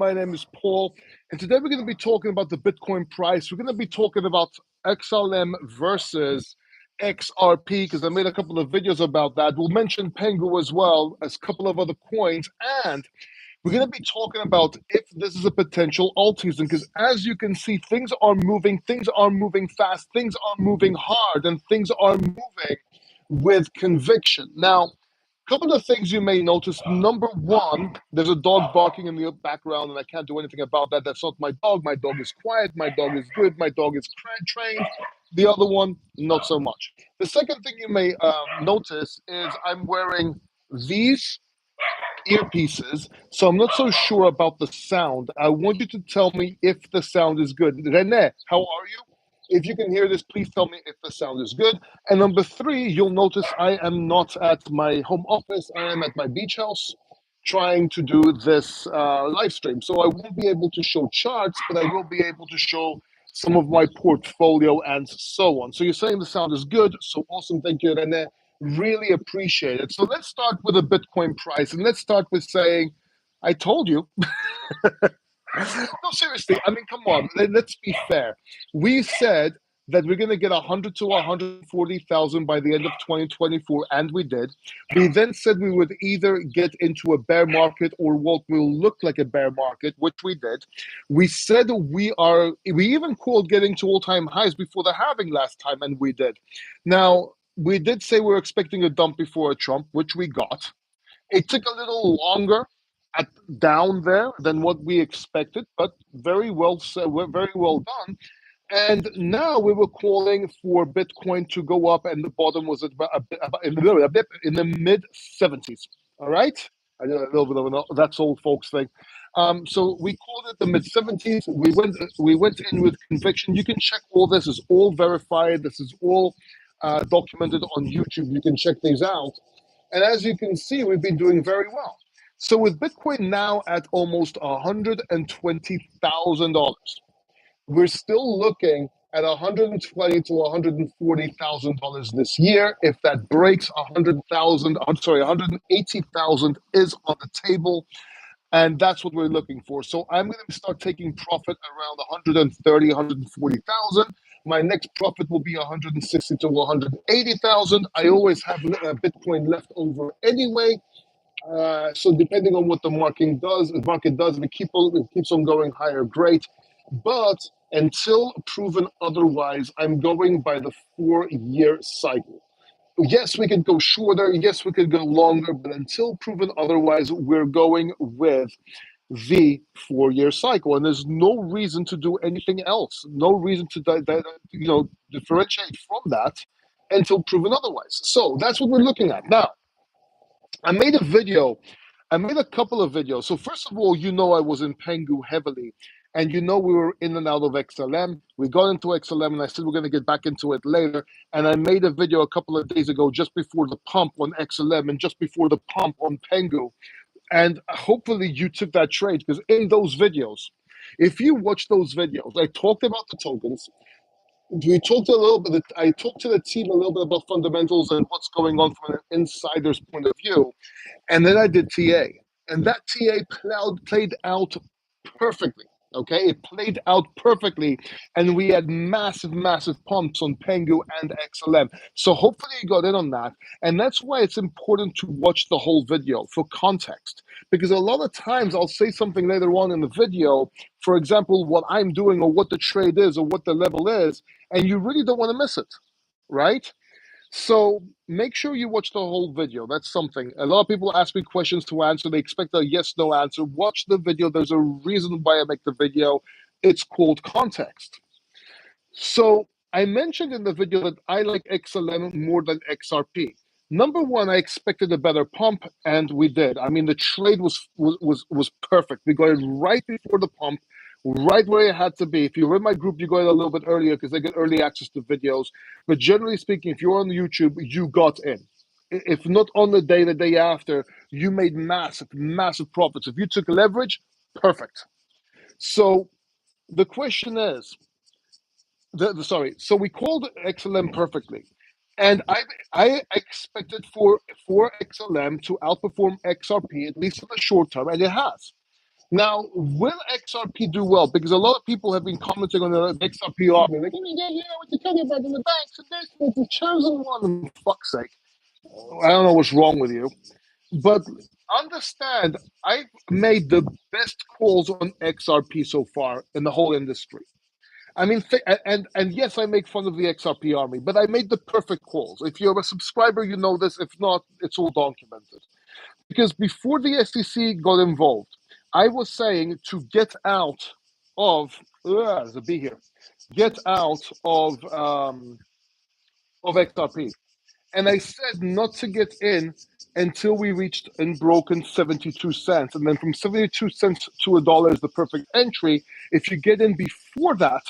My name is Paul, and today we're going to be talking about the Bitcoin price. We're going to be talking about XLM versus XRP because I made a couple of videos about that. We'll mention Pangu as well as a couple of other coins, and we're going to be talking about if this is a potential Altseason because as you can see, things are moving fast, things are moving hard, and things are moving with conviction. Now, couple of things you may notice. Number one, there's a dog barking in the background, and I can't do anything about that. That's not my dog. My dog is quiet. My dog is good. My dog is trained. The other one, not so much. The second thing you may notice is I'm wearing these earpieces, so I'm not so sure about the sound. I want you to tell me if the sound is good. Rene, how are you? If you can hear this, please tell me if the sound is good. And number three, you'll notice I am not at my home office. I am at my beach house trying to do this live stream. So I won't be able to show charts, but I will be able to show some of my portfolio and so on. So you're saying the sound is good. So awesome. Thank you, Rene. Really appreciate it. So let's start with the Bitcoin price. And let's start with saying, I told you. No, seriously. I mean, come on. Let's be fair. We said that we're going to get 100 to 140,000 by the end of 2024, and we did. We then said we would either get into a bear market or what will look like a bear market, which we did. We said we even called getting to all-time highs before the halving last time, and we did. Now, we did say we were expecting a dump before a Trump, which we got. It took a little longer down there than what we expected, but very well done. And now we were calling for Bitcoin to go up, and the bottom was at about in the mid 70s. All right, I know a little bit of an that's old folks thing. So we called it the mid 70s. We went in with conviction. You can check all this; is all verified. This is all documented on YouTube. You can check these out. And as you can see, we've been doing very well. So with Bitcoin now at almost $120,000, we're still looking at $120,000 to $140,000 this year. If that breaks 180,000 is on the table. And that's what we're looking for. So I'm going to start taking profit around 130,000, 140,000. My next profit will be 160,000 to 180,000. I always have Bitcoin left over anyway. So depending on what the market does, if it keeps on going higher, great. But until proven otherwise, I'm going by the 4-year cycle. Yes, we could go shorter. Yes, we could go longer. But until proven otherwise, we're going with the 4-year cycle. And there's no reason to do anything else. No reason to differentiate from that until proven otherwise. So that's what we're looking at. Now, I made a couple of videos. So first of all, I was in Pangu heavily. And we were in and out of XLM. We got into XLM, and I said we're going to get back into it later. And I made a video a couple of days ago just before the pump on XLM and just before the pump on Pangu. And hopefully you took that trade, because in those videos, if you watch those videos, I talked about the tokens. I talked to the team a little bit about fundamentals and what's going on from an insider's point of view. And then I did TA. And that TA played out perfectly. Okay, it played out perfectly, and we had massive pumps on Pangu and XLM. So hopefully you got in on that, and that's why it's important to watch the whole video for context. Because a lot of times I'll say something later on in the video, for example, what I'm doing or what the trade is or what the level is, and you really don't want to miss it, right? So make sure you watch the whole video. That's something. A lot of people ask me questions to answer. They expect a yes, no answer. Watch the video. There's a reason why I make the video. It's called context. So I mentioned in the video that I like XLM more than XRP. Number one, I expected a better pump, and we did. I mean, the trade was perfect. We got it right before the pump, right where it had to be. If you're in my group, you got it a little bit earlier because they get early access to videos. But generally speaking, if you're on YouTube, you got in. If not on the day after, you made massive profits. If you took leverage, perfect. So the question is, so we called XLM perfectly. And I expected for XLM to outperform XRP, at least in the short term, and it has. Now, will XRP do well? Because a lot of people have been commenting on the XRP army, like, oh, yeah, what you're talking about in the banks and this, it's the chosen one. For fuck's sake. I don't know what's wrong with you. But understand, I've made the best calls on XRP so far in the whole industry. I mean, and yes, I make fun of the XRP army, but I made the perfect calls. If you're a subscriber, you know this. If not, it's all documented. Because before the SEC got involved, I was saying to get out of there's a B here, get out of XRP, and I said not to get in until we reached and broken 72 cents, and then from 72 cents to $1 is the perfect entry. If you get in before that,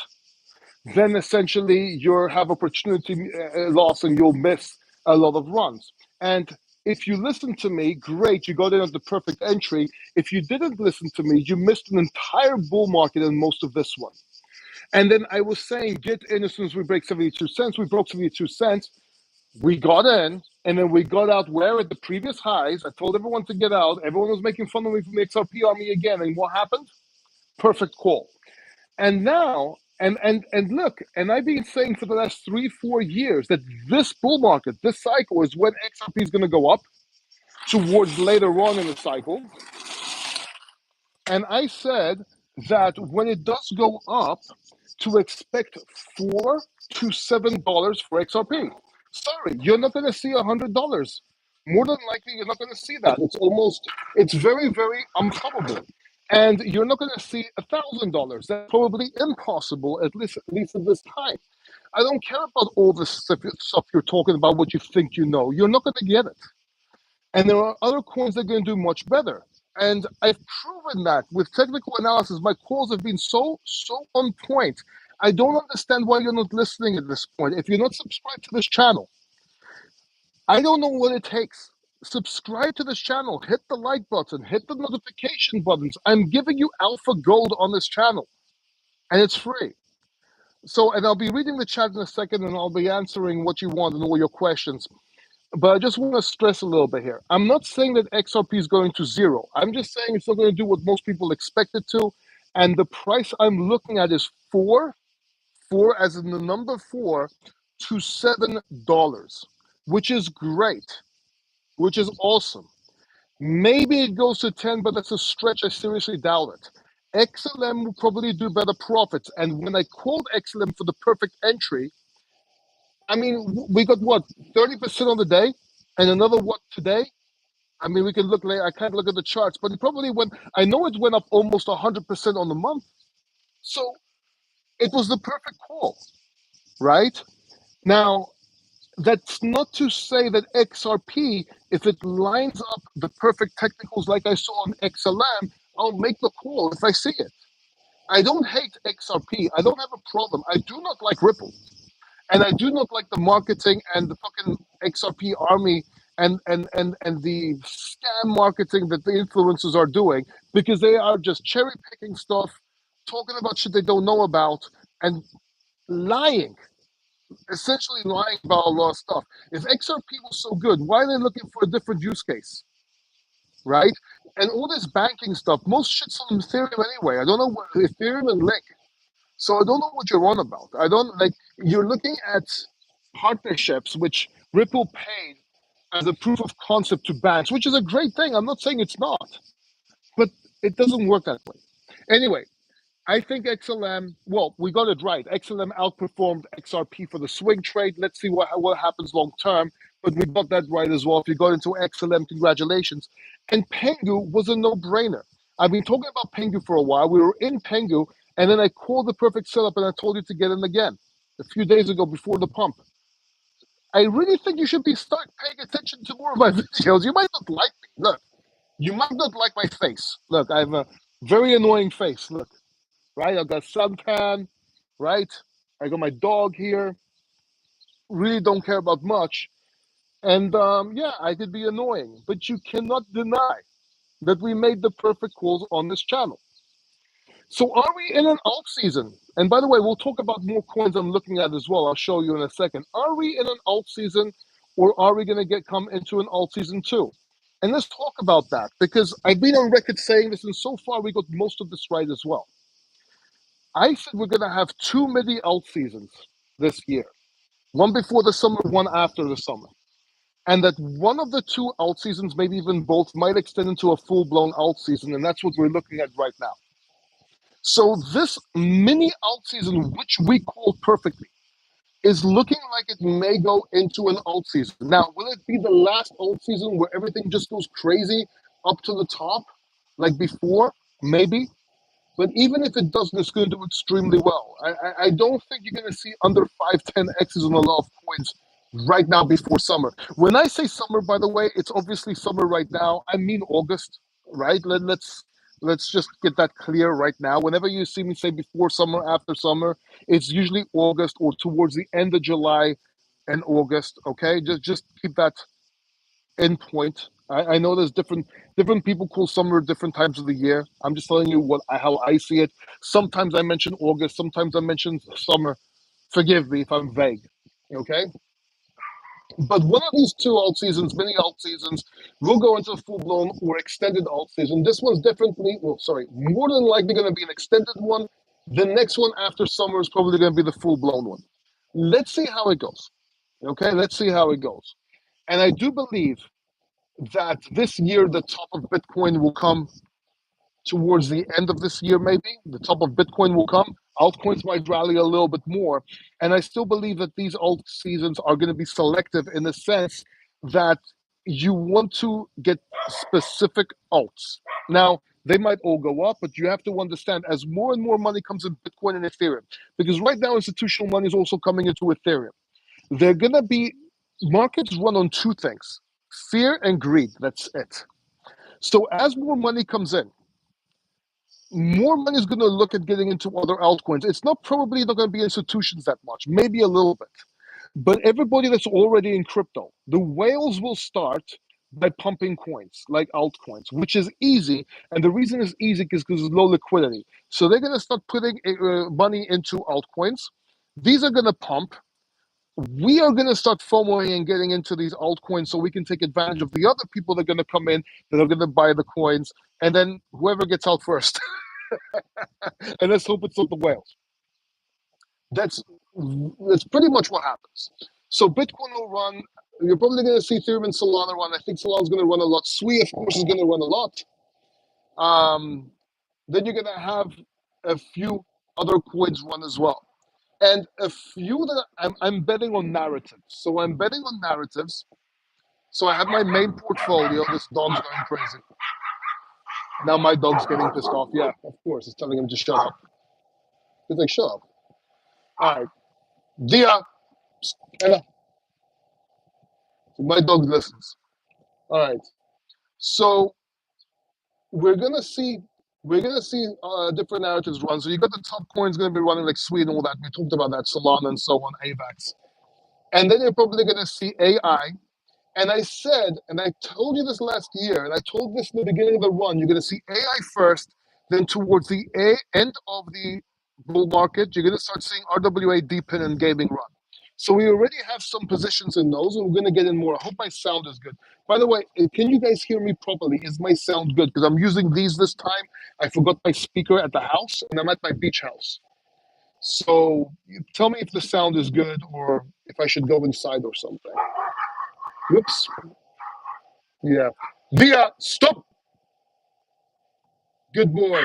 then essentially you have opportunity loss and you'll miss a lot of runs. And if you listen to me, great, you got in at the perfect entry. If you didn't listen to me, you missed an entire bull market and most of this one. And then I was saying, get in as soon as we break 72 cents. We broke 72 cents. We got in, and then we got out where at the previous highs. I told everyone to get out. Everyone was making fun of me from the XRP army again. And what happened? Perfect call. And now, and look, and I've been saying for the last 3-4 years that this bull market, this cycle, is when XRP is going to go up towards later on in the cycle. And I said that when it does go up, to expect $4 to $7 for XRP. Sorry, you're not going to see $100. More than likely, you're not going to see that. It's very, very improbable. And you're not going to see $1,000. That's probably impossible, at least at this time. I don't care about all this stuff you're talking about, what you think you know. You're not going to get it. And there are other coins that are going to do much better. And I've proven that with technical analysis. My calls have been so on point. I don't understand why you're not listening at this point. If you're not subscribed to this channel, I don't know what it takes. Subscribe to this channel, hit the like button, hit the notification buttons. I'm giving you alpha gold on this channel, and it's free. So, and I'll be reading the chat in a second, and I'll be answering what you want and all your questions. But I just want to stress a little bit here. I'm not saying that XRP is going to zero. I'm just saying it's not going to do what most people expect it to. And the price I'm looking at is four as in the number $4 to $7, which is great, which is awesome. Maybe it goes to 10, but that's a stretch. I seriously doubt it. XLM will probably do better profits. And when I called XLM for the perfect entry, I mean, we got what, 30% on the day, and another what today? I mean, we can look later. I can't look at the charts, but it probably went. I know it went up almost 100% on the month. So it was the perfect call, right? Now, that's not to say that XRP, if it lines up the perfect technicals like I saw on XLM, I'll make the call if I see it. I don't hate XRP. I don't have a problem. I do not like Ripple. And I do not like the marketing and the fucking XRP army and the scam marketing that the influencers are doing, because they are just cherry picking stuff, talking about shit they don't know about, and lying, essentially lying about a lot of stuff. If XRP was so good, why are they looking for a different use case, right? And all this banking stuff, most shit's on Ethereum anyway. I don't know what Ethereum and Link. So I don't know what you're on about. I don't like you're looking at partnerships which Ripple paid as a proof of concept to banks, which is a great thing. I'm not saying it's not, but it doesn't work that way. Anyway, I think XLM, well, we got it right. XLM outperformed XRP for the swing trade. Let's see what happens long term. But we got that right as well. If you got into XLM, congratulations. And Pangu was a no-brainer. I've been talking about Pangu for a while. We were in Pangu, and then I called the perfect setup, and I told you to get in again a few days ago before the pump. I really think you should start paying attention to more of my videos. You might not like me. Look, you might not like my face. Look, I have a very annoying face. Look, right? I've got suntan, right? I got my dog here. Really don't care about much. And yeah, I could be annoying, but you cannot deny that we made the perfect calls on this channel. So are we in an alt season? And by the way, we'll talk about more coins I'm looking at as well. I'll show you in a second. Are we in an alt season, or are we going to come into an alt season too? And let's talk about that because I've been on record saying this, and so far we got most of this right as well. I said we're going to have two mini alt seasons this year, one before the summer, one after the summer. And that one of the two alt seasons, maybe even both, might extend into a full blown alt season. And that's what we're looking at right now. So this mini alt season, which we called perfectly, is looking like it may go into an alt season. Now, will it be the last alt season where everything just goes crazy up to the top like before? Maybe. But even if it doesn't, it's going to do extremely well. I don't think you're going to see under 510Xs on a lot of coins right now before summer. When I say summer, by the way, it's obviously summer right now. I mean August, right? Let's just get that clear right now. Whenever you see me say before summer, after summer, it's usually August or towards the end of July and August. Okay, just keep that in point. I know there's different people call summer different times of the year. I'm just telling you how I see it. Sometimes I mention August, sometimes I mention summer. Forgive me if I'm vague. Okay, but one of these two alt seasons, mini alt seasons, will go into a full blown or extended alt season. This one's definitely, well, sorry, more than likely going to be an extended one. The next one after summer is probably going to be the full blown one. Let's see how it goes. Okay, let's see how it goes. And I do believe that this year the top of Bitcoin will come towards the end of this year, maybe. The top of Bitcoin will come. Altcoins might rally a little bit more. And I still believe that these alt seasons are going to be selective in the sense that you want to get specific alts. Now, they might all go up, but you have to understand as more and more money comes in Bitcoin and Ethereum, because right now institutional money is also coming into Ethereum. They're going to be markets run on two things: fear and greed. That's it. So as more money comes in, more money is going to look at getting into other altcoins. It's probably not going to be institutions that much, maybe a little bit. But everybody that's already in crypto, the whales will start by pumping coins like altcoins, which is easy. And the reason it's easy is because there's low liquidity. So they're going to start putting money into altcoins. These are going to pump. We are going to start FOMOing and getting into these altcoins so we can take advantage of the other people that are going to come in that are going to buy the coins. And then whoever gets out first. And let's hope it's not the whales. That's pretty much what happens. So Bitcoin will run. You're probably going to see Ethereum and Solana run. I think Solana's going to run a lot. Sui, of course, is going to run a lot. Then you're going to have a few other coins run as well. And a few that I'm betting on narratives. So I'm betting on narratives. So I have my main portfolio. This dog's going crazy. Now my dog's getting pissed off. Yeah, of course. It's telling him to shut up. He's like, shut up. All right. Dia. Ella. So my dog listens. All right. So we're gonna see different narratives run. So you got the top coins going to be running like Sweden and all that. We talked about that, Solana and so on, AVAX. And then you're probably going to see AI. And I said, and I told you this last year, and I told this in the beginning of the run, you're going to see AI first, then towards the end of the bull market, you're going to start seeing RWA deepen and gaming run. So we already have some positions in those, and we're going to get in more. I hope my sound is good. By the way, can you guys hear me properly? Is my sound good? Because I'm using these this time. I forgot my speaker at the house, and I'm at my beach house. So tell me if the sound is good or if I should go inside or something. Whoops. Yeah. Via, stop. Good boy.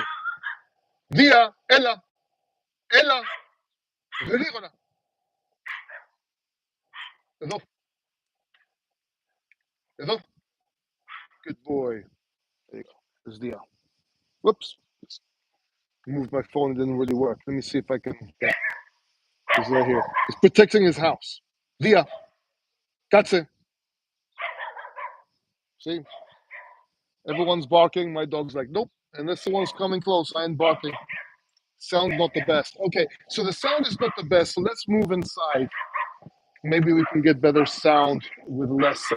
Via, Ella. Ella. Relígala. Enough. Enough. Good boy. There you go. There's Dia. Whoops. Moved my phone. It didn't really work. Let me see if I can. Yeah. He's right here. He's protecting his house. Dia. Katze. See? Everyone's barking. My dog's like, nope. Unless someone's coming close, I ain't barking. Sound not the best. Okay, so the sound is not the best. So let's move inside. Maybe we can get better sound with less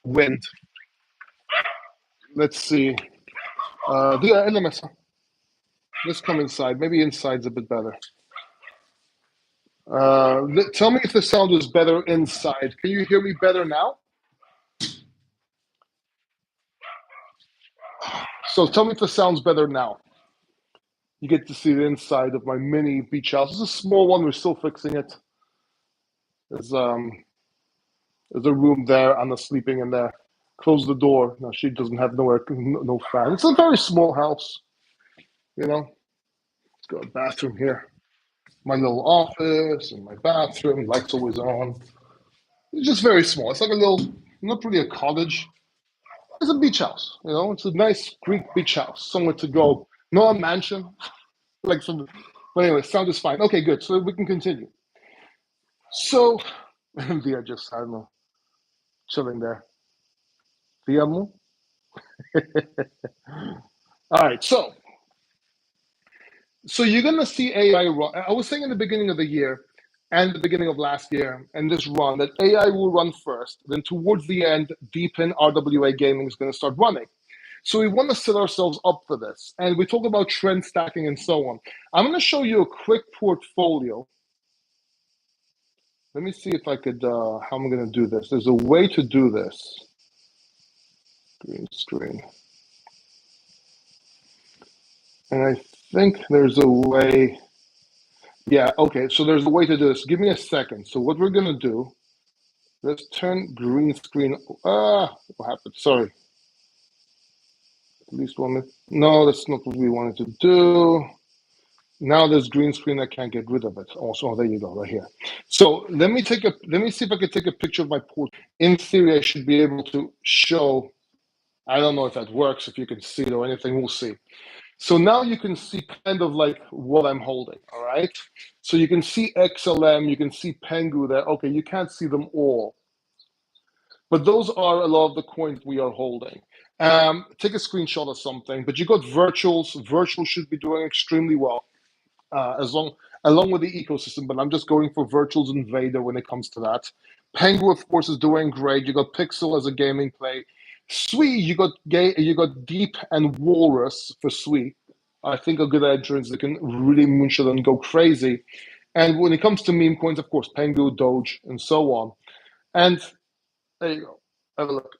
wind. Let's see. Let's come inside. Maybe inside's a bit better. Tell me if the sound is better inside. Can you hear me better now? So tell me if this sounds better now. You get to see the inside of my mini beach house. It's a small one. We're still fixing it. There's a room there. Anna's sleeping in there. Close the door. No, she doesn't have no fan. It's a very small house. You know. Let's go bathroom here. My little office and my bathroom. Lights always on. It's just very small. It's like a little, not really a cottage. It's a beach house. You know, it's a nice Greek beach house. Somewhere to go. Not a mansion. Like some. But anyway, sound is fine. Okay, good. So we can continue. So, Dia just, I don't know, chilling there. Dia mo? All right, so you're gonna see AI run. I was saying in the beginning of the year and the beginning of last year and this run that AI will run first. Then towards the end, Deepin RWA gaming is gonna start running. So we want to set ourselves up for this, and we talk about trend stacking and so on. I'm gonna show you a quick portfolio. Let me see if I could. How am I gonna do this? There's a way to do this. Green screen. And I think there's a way. Yeah, okay, so there's a way to do this. Give me a second. So what we're gonna do, let's turn green screen. What happened? Sorry. At least 1 minute. No, that's not what we wanted to do. Now there's green screen, I can't get rid of it. Also, there you go, right here. So let me see if I can take a picture of my port. In theory, I should be able to show. I don't know if that works, if you can see it or anything, we'll see. So now you can see kind of like what I'm holding, all right? So you can see XLM, you can see Pangu there. Okay, you can't see them all. But those are a lot of the coins we are holding. Take a screenshot of something, but you got virtuals. Virtuals should be doing extremely well, along with the ecosystem, but I'm just going for virtuals and Vader when it comes to that. Pangu, of course, is doing great. You got Pixel as a gaming play. Sui, you got Deep and Walrus for Sui. I think a good entrance that can really moonshot and go crazy. And when it comes to meme coins, of course, Pangu, Doge, and so on. And there you go. Have a look.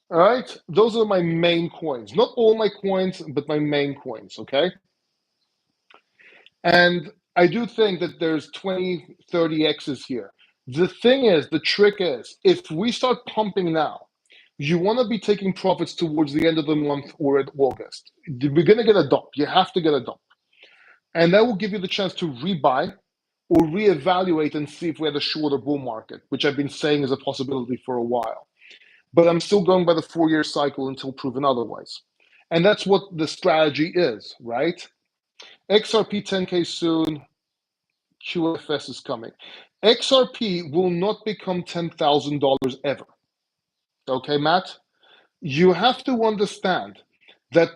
All right, those are my main coins. Not all my coins, but my main coins. Okay. And I do think that there's 20, 30 X's here. The thing is, the trick is, if we start pumping now, you want to be taking profits towards the end of the month or in August. We're going to get a dump. You have to get a dump. And that will give you the chance to rebuy or reevaluate and see if we had a shorter bull market, which I've been saying is a possibility for a while. But I'm still going by the 4-year cycle until proven otherwise. And that's what the strategy is, right? XRP 10K soon, QFS is coming. XRP will not become $10,000 ever. Okay, Matt? You have to understand that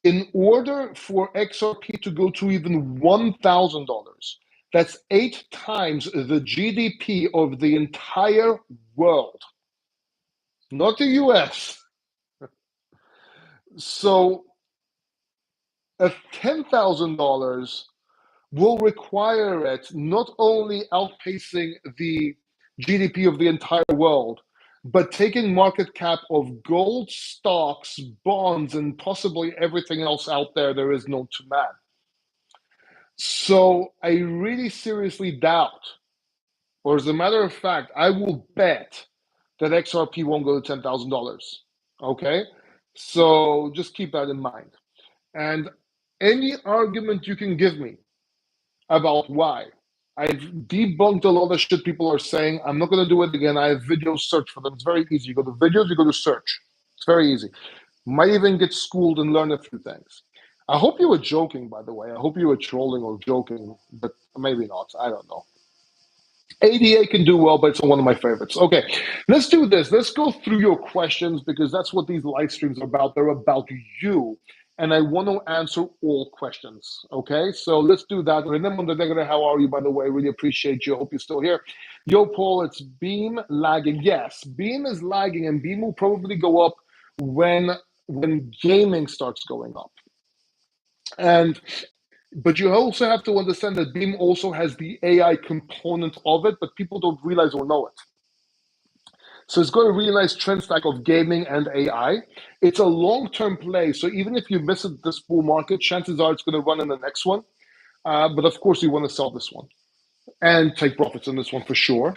in order for XRP to go to even $1,000, that's 8 times the GDP of the entire world, not the US. So, at $10,000 will require it not only outpacing the GDP of the entire world, but taking market cap of gold, stocks, bonds, and possibly everything else out there is known to man. So I really seriously doubt, or as a matter of fact, I will bet that XRP won't go to $10,000. Okay? So just keep that in mind. And any argument you can give me about why, I've debunked a lot of shit people are saying. I'm not going to do it again. I have videos, search for them. It's very easy. You go to videos, you go to search. It's very easy. Might even get schooled and learn a few things. I hope you were joking, by the way. I hope you were trolling or joking, but maybe not. I don't know. ADA can do well, but it's one of my favorites. Okay, let's do this. Let's go through your questions because that's what these live streams are about. They're about you. And I want to answer all questions. Okay, so let's do that. Remember, how are you, by the way? Really appreciate you. Hope you're still here. Yo, Paul, it's Beam lagging. Yes, Beam is lagging, and Beam will probably go up when gaming starts going up. But you also have to understand that Beam also has the AI component of it, but people don't realize or know it. So it's got a really nice trend stack of gaming and AI. It's a long-term play. So even if you miss it this bull market, chances are it's going to run in the next one. But of course, you want to sell this one and take profits on this one for sure.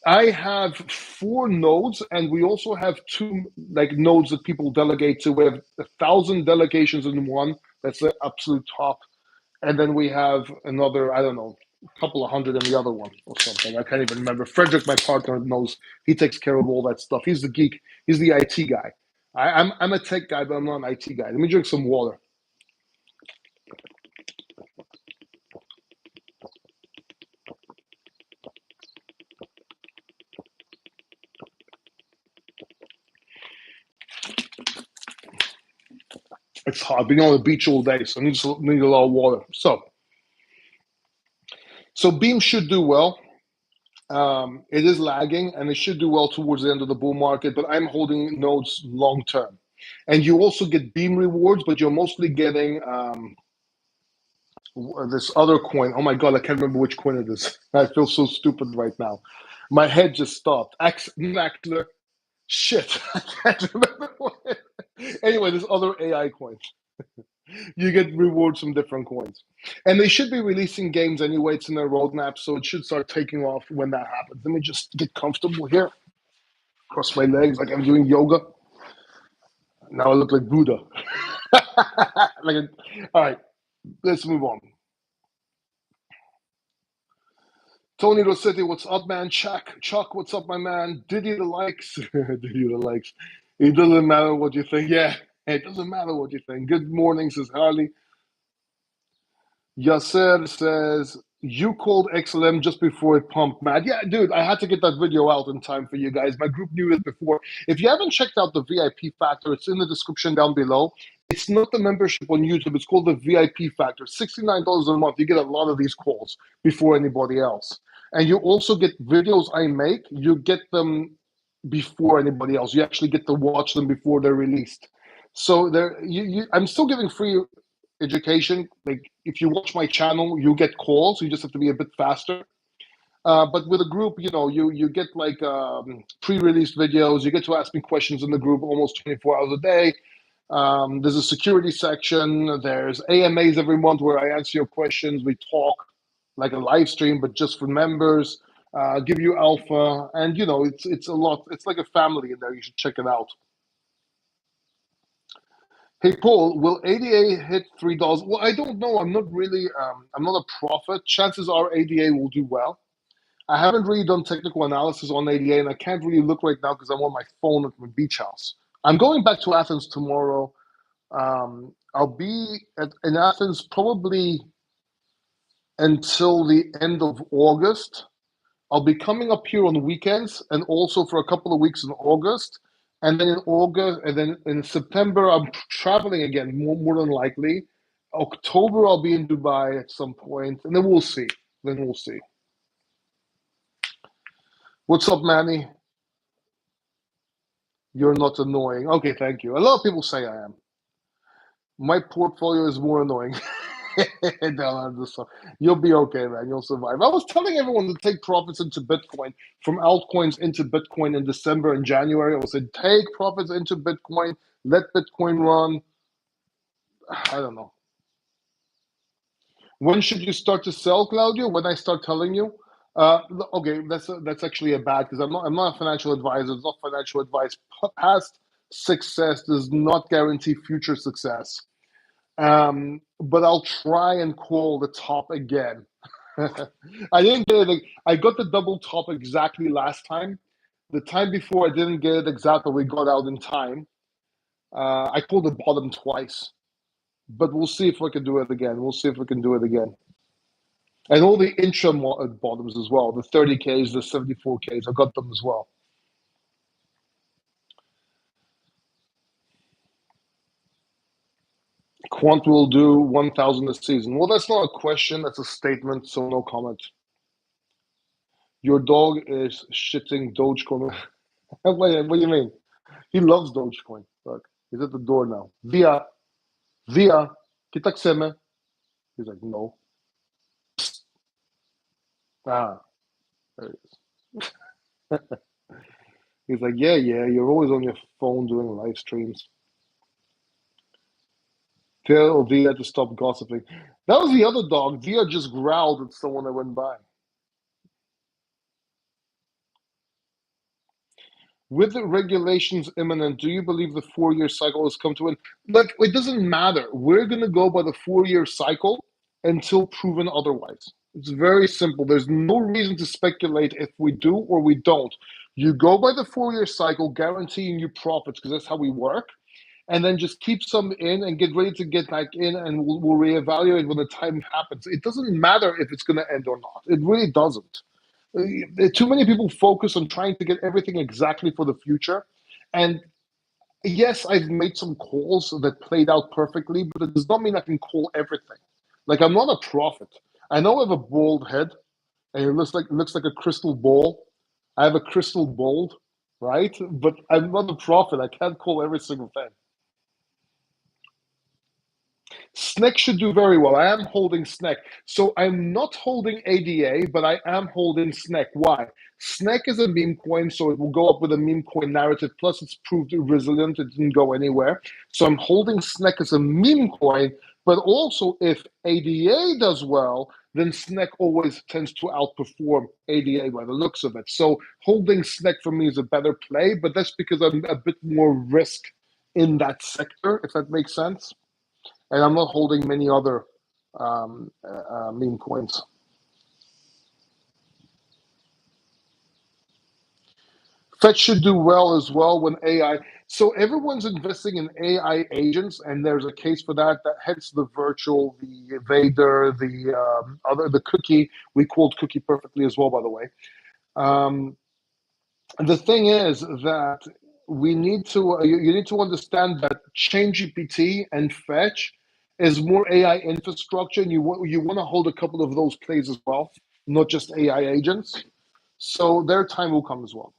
I have 4 nodes, and we also have 2 like nodes that people delegate to. We have 1,000 delegations in one. That's the absolute top. And then we have another, I don't know, a couple of hundred in the other one or something. I can't even remember. Frederick, my partner, knows. He takes care of all that stuff. He's the geek. He's the IT guy. I'm a tech guy, but I'm not an IT guy. Let me drink some water. It's hot. I've been on the beach all day, so I need a lot of water. So Beam should do well. It is lagging, and it should do well towards the end of the bull market, but I'm holding nodes long term. And you also get Beam rewards, but you're mostly getting this other coin. Oh my God, I can't remember which coin it is. I feel so stupid right now. My head just stopped. Axler. Shit, I can't remember what Anyway, this other AI coin. You get rewards from different coins. And they should be releasing games anyway. It's in their roadmap, so it should start taking off when that happens. Let me just get comfortable here. Cross my legs like I'm doing yoga. Now I look like Buddha. All right, let's move on. Tony Rossetti, what's up, man? Chuck, what's up, my man? Diddy the likes. Diddy the likes. It doesn't matter what you think. Yeah, it doesn't matter what you think. Good morning, says Harley. Yasser says, you called XLM just before it pumped mad. Yeah, dude, I had to get that video out in time for you guys. My group knew it before. If you haven't checked out the VIP Factor, it's in the description down below. It's not the membership on YouTube. It's called the VIP Factor. $69 a month. You get a lot of these calls before anybody else. And you also get videos I make. You get them before anybody else. You actually get to watch them before they're released. So I'm still giving free education. Like if you watch my channel, you get calls. You just have to be a bit faster. But with a group, you get like pre-released videos. You get to ask me questions in the group almost 24 hours a day. There's a security section. There's AMAs every month where I answer your questions. We talk like a live stream, but just for members. Give you alpha, and it's a lot. It's like a family in there. You should check it out. Hey Paul, will ADA hit $3? Well, I don't know. I'm not really. I'm not a prophet. Chances are ADA will do well. I haven't really done technical analysis on ADA, and I can't really look right now because I'm on my phone at my beach house. I'm going back to Athens tomorrow. I'll be in Athens probably until the end of August. I'll be coming up here on weekends and also for a couple of weeks in August. And then in August, and then in September, I'm traveling again, more than likely. October, I'll be in Dubai at some point, and then we'll see. What's up, Manny? You're not annoying. Okay, thank you. A lot of people say I am. My portfolio is more annoying. You'll be okay, man. You'll survive. I was telling everyone to take profits into Bitcoin, from altcoins into Bitcoin in December and January. I was saying, take profits into Bitcoin, let Bitcoin run. I don't know. When should you start to sell, Claudio? When I start telling you? Okay, that's actually a bad, because I'm not a financial advisor. It's not financial advice. Past success does not guarantee future success. But I'll try and call the top again. I didn't get it. I got the double top exactly last time. The time before, I didn't get it exactly. We got out in time. I called the bottom twice, but we'll see if we can do it again. And all the intra bottoms as well, the 30Ks, the 74Ks, I got them as well. Quant will do 1,000 a season. Well, that's not a question. That's a statement, so no comment. Your dog is shitting Dogecoin. What do you mean? He loves Dogecoin. Look, he's at the door now. Via, kita kseme. He's like, no. Ah, there it is. He's like, yeah, you're always on your phone doing live streams. Tell Dia to stop gossiping. That was the other dog. Dia just growled at someone that went by. With the regulations imminent, do you believe the 4 year cycle has come to an like it doesn't matter. We're gonna go by the 4 year cycle until proven otherwise. It's very simple. There's no reason to speculate if we do or we don't. You go by the 4 year cycle, guaranteeing you profits because that's how we work, and then just keep some in and get ready to get back in, and we'll reevaluate when the time happens. It doesn't matter if it's going to end or not. It really doesn't. Too many people focus on trying to get everything exactly for the future. And yes, I've made some calls that played out perfectly, but it does not mean I can call everything. Like I'm not a prophet. I know I have a bald head, and it looks like a crystal ball. I have a crystal ball, right? But I'm not a prophet. I can't call every single thing. SNEC should do very well. I am holding SNEC. So I'm not holding ADA, but I am holding SNEC. Why? SNEC is a meme coin, so it will go up with a meme coin narrative. Plus, it's proved resilient. It didn't go anywhere. So I'm holding SNEC as a meme coin. But also, if ADA does well, then SNEC always tends to outperform ADA by the looks of it. So holding SNEC for me is a better play, but that's because I'm a bit more risk in that sector, if that makes sense. And I'm not holding many other meme coins. Fed should do well as well when AI. So everyone's investing in AI agents, and there's a case for that. That hence the virtual, the Vader, the cookie. We called cookie perfectly as well, by the way. Um, the thing is that we need to you need to understand that ChainGPT and Fetch is more AI infrastructure, and you want to hold a couple of those plays as well, not just AI agents. So their time will come as well.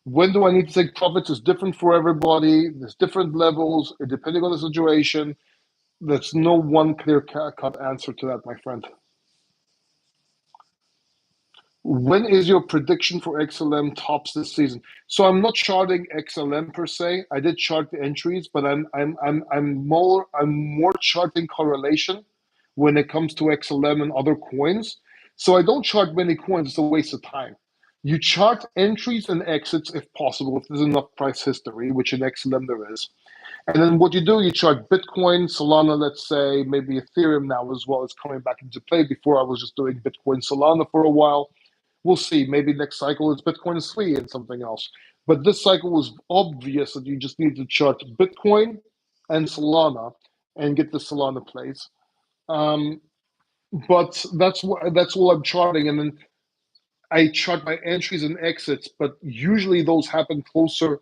When do I need to take profits is different for everybody. There's different levels depending on the situation. There's no one clear cut answer to that, my friend. When is your prediction for XLM tops this season? So I'm not charting XLM per se. I did chart the entries, but I'm more charting correlation when it comes to XLM and other coins. So I don't chart many coins, it's a waste of time. You chart entries and exits if possible, if there's enough price history, which in XLM there is. And then what you do, you chart Bitcoin, Solana, let's say, maybe Ethereum now as well is coming back into play. Before I was just doing Bitcoin, Solana for a while. We'll see. Maybe next cycle it's Bitcoin is free and something else. But this cycle was obvious that you just need to chart Bitcoin and Solana and get the Solana plays. Um, but that's all I'm charting, and then I chart my entries and exits. But usually those happen closer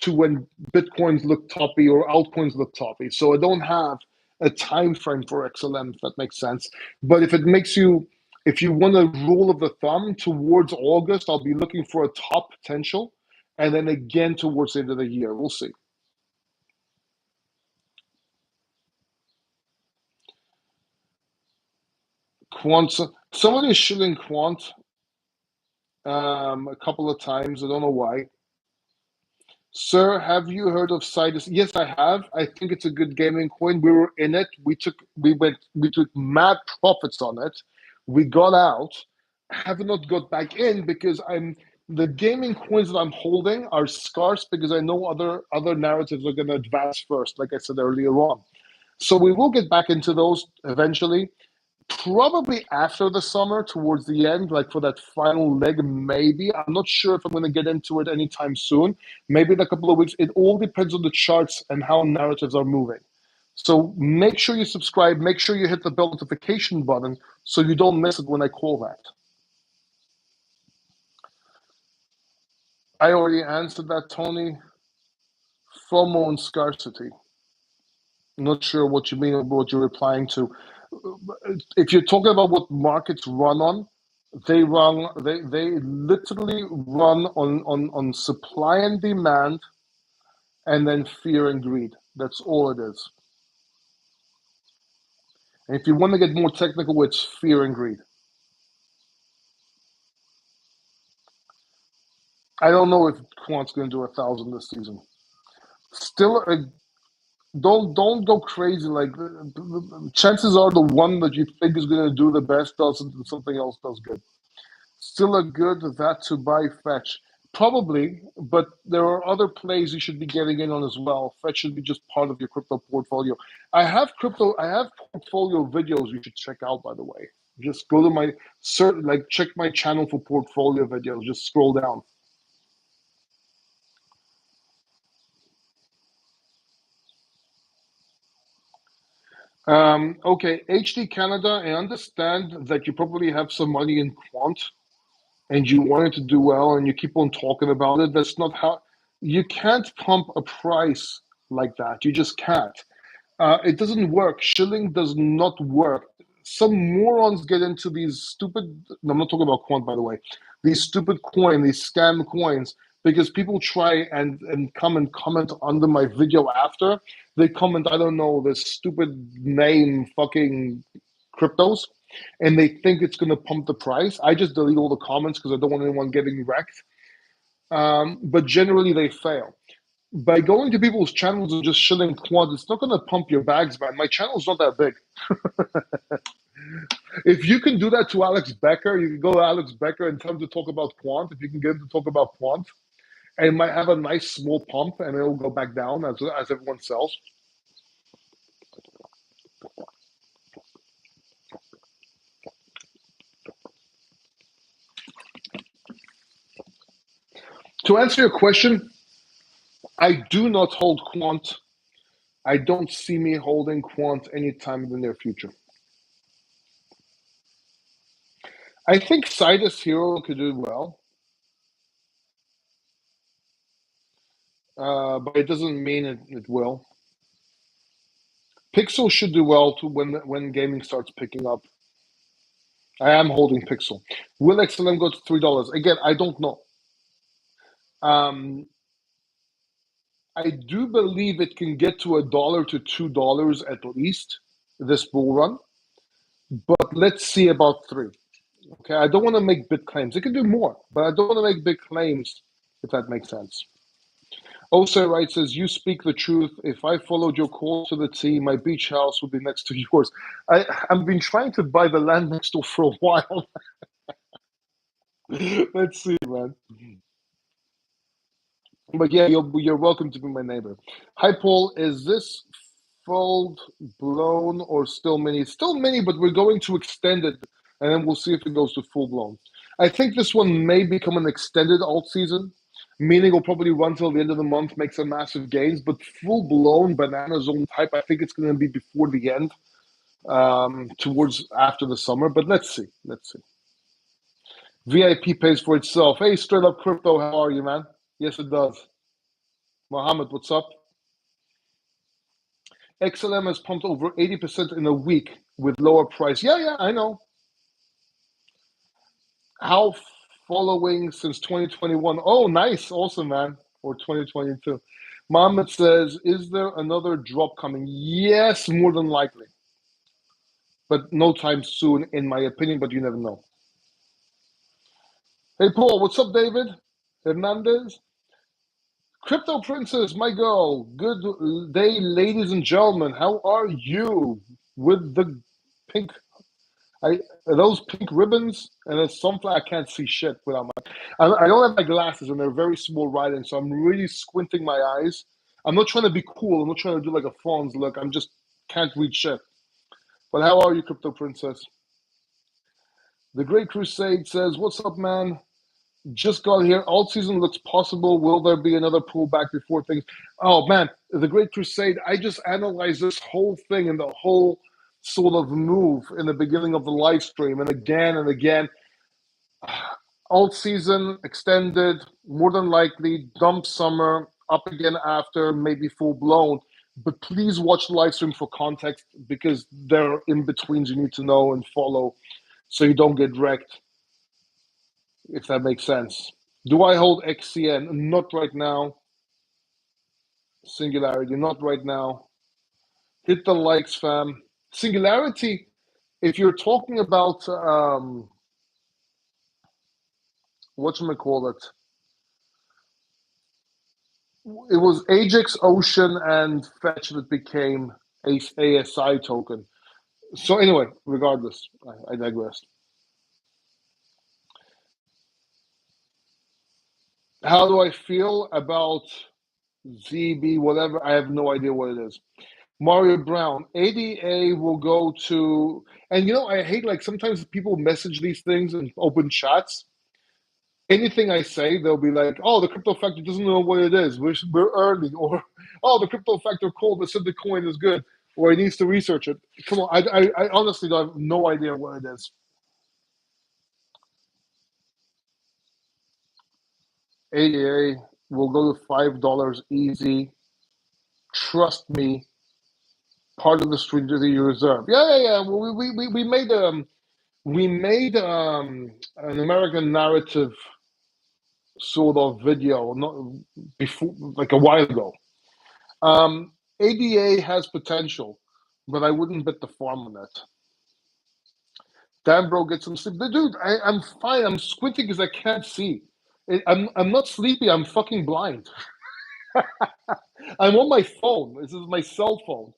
to when Bitcoins look toppy or altcoins look toppy. So I don't have a time frame for XLM, if that makes sense. But if you want a rule of the thumb towards August, I'll be looking for a top potential, and then again towards the end of the year. We'll see. Quant, somebody is shilling Quant a couple of times. I don't know why. Sir, have you heard of Sidus? Yes, I have. I think it's a good gaming coin. We were in it. We took mad profits on it. We got out. Have not got back in because the gaming coins that I'm holding are scarce because I know other narratives are going to advance first, like I said earlier on. So we will get back into those eventually. Probably after the summer, towards the end, like for that final leg, maybe. I'm not sure if I'm going to get into it anytime soon. Maybe in a couple of weeks. It all depends on the charts and how narratives are moving. So make sure you subscribe. Make sure you hit the bell notification button so you don't miss it when I call that. I already answered that, Tony. FOMO and scarcity. Not sure what you mean or what you're replying to. If you're talking about what markets run on, they literally run on supply and demand and then fear and greed. That's all it is. And if you want to get more technical, it's fear and greed. I don't know if Quant's going to do 1,000 this season. Still, don't go crazy. Like chances are the one that you think is going to do the best does something else does good. Still a good that to buy fetch. Probably, but there are other plays you should be getting in on as well. Fetch should be just part of your crypto portfolio. I have portfolio videos you should check out, by the way. Just go to my certain like check my channel for portfolio videos. Just scroll down. Okay, HD Canada, I understand that you probably have some money in quant and you want it to do well and you keep on talking about it. That's not how you can't pump a price like that. You just can't. It doesn't work. Shilling does not work. Some morons get into these stupid. I'm not talking about quant, by the way. These stupid these scam coins, because people try and come and comment under my video after they comment. I don't know this stupid name, fucking cryptos, and they think it's going to pump the price. I just delete all the comments because I don't want anyone getting wrecked. But generally, they fail by going to people's channels and just shilling quad. It's not going to pump your bags, man. My channel's not that big. If you can do that to Alex Becker, you can go to Alex Becker and tell him to talk about quant. If you can get him to talk about quant, and it might have a nice small pump, and it'll go back down as everyone sells. To answer your question, I do not hold quant. I don't see me holding quant anytime in the near future. I think Sidus Hero could do well, but it doesn't mean it will. Pixel should do well too when gaming starts picking up. I am holding Pixel. Will XLM go to $3? Again, I don't know. Um, I do believe it can get to $1 to $2 at least this bull run, but let's see about three. Okay, I don't want to make big claims. It can do more, but I don't want to make big claims if that makes sense. Ose writes says, "You speak the truth. If I followed your call to the T, my beach house would be next to yours." I've been trying to buy the land next door for a while. Let's see, man. But yeah, you're welcome to be my neighbor. Hi, Paul. Is this full blown or still mini? Still mini, but we're going to extend it, and then we'll see if it goes to full blown. I think this one may become an extended alt season, meaning it'll probably run till the end of the month, make some massive gains. But full blown banana zone type, I think it's going to be before the end, towards after the summer. But let's see. Let's see. VIP pays for itself. Hey, straight up crypto, how are you, man? Yes, it does. Mohammed, what's up? XLM has pumped over 80% in a week with lower price. Yeah, I know. How following since 2021? Oh, nice. Awesome, man. Or 2022. Mohammed says, is there another drop coming? Yes, more than likely. But no time soon, in my opinion, but you never know. Hey, Paul, what's up, David? Hernandez? Crypto Princess, my girl. Good day, ladies and gentlemen. How are you with the pink those pink ribbons and there's something I can't see shit without my. I don't have my glasses and they're very small writing, so I'm really squinting my eyes. I'm not trying to be cool. I'm not trying to do like a Fonz look. I'm just can't read shit. But how are you, Crypto Princess? The Great Crusade says, "What's up, man? Just got here. Altseason looks possible. Will there be another pullback before things?" Oh man, the Great Crusade. I just analyzed this whole thing and the whole sort of move in the beginning of the live stream, and again. Altseason extended, more than likely, dump summer, up again after, maybe full blown. But please watch the live stream for context because there are in betweens you need to know and follow so you don't get wrecked, if that makes sense. Do I hold XCN? Not right now. Singularity, not right now. Hit the likes, fam. Singularity, if you're talking about whatchamacallit, It was Ajax, Ocean, and Fetch that became a ASI token. So anyway, regardless, I digress. How do I feel about ZB, whatever? I have no idea what it is. Mario Brown, ADA will go to, and I hate like sometimes people message these things in open chats. Anything I say, they'll be like, "Oh, the crypto factor doesn't know what it is. We're early," or "Oh, the crypto factor called that said the coin is good," or he needs to research it. Come on, I honestly don't have no idea what it is. ADA will go to $5 easy. Trust me, part of the strategy reserve. Yeah, yeah, yeah. We made an American narrative sort of video not before, like a while ago. ADA has potential, but I wouldn't bet the farm on it. Damn, bro, get some sleep. Dude, I'm fine. I'm squinting because I can't see. I'm not sleepy. I'm fucking blind. I'm on my phone. This is my cell phone.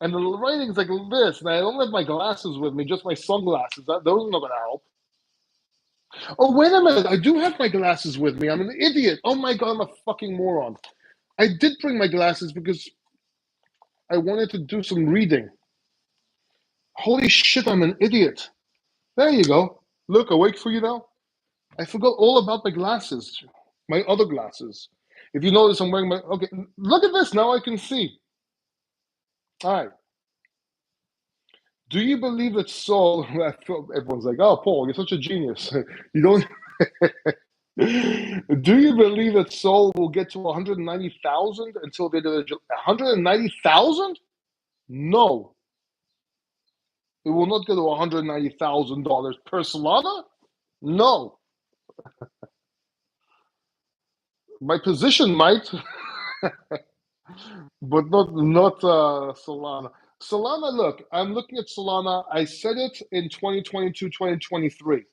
And the writing's like this, and I don't have my glasses with me, just my sunglasses. Those are not gonna help. Oh, wait a minute. I do have my glasses with me. I'm an idiot. Oh my god, I'm a fucking moron. I did bring my glasses because I wanted to do some reading. Holy shit, I'm an idiot. There you go. Look, awake for you now? I forgot all about my glasses. My other glasses. If you notice, I'm wearing my. Okay, look at this. Now I can see. All right. Do you believe that Saul? Everyone's like, "Oh, Paul, you're such a genius." You don't. Do you believe that Saul will get to 190,000 until they do 190,000? No, it will not go to $190,000 per Solana. No, my position might, but not Solana. Solana, look, I'm looking at Solana. I said it in 2022, 2023.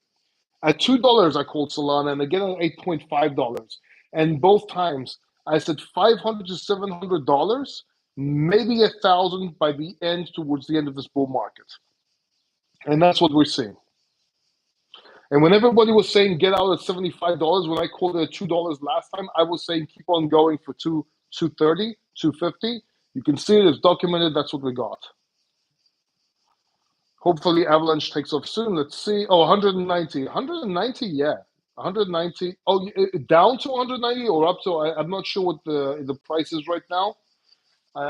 At $2, I called Solana, and again at $8.5. And both times, I said $500 to $700, maybe 1,000 by the end, towards the end of this bull market. And that's what we're seeing. And when everybody was saying get out at $75, when I called it at $2 last time, I was saying keep on going for 230, 250. You can see it is documented. That's what we got. Hopefully, Avalanche takes off soon. Let's see. Oh, 190. 190, yeah. 190. Oh, down to 190 or up to? I'm not sure what the price is right now.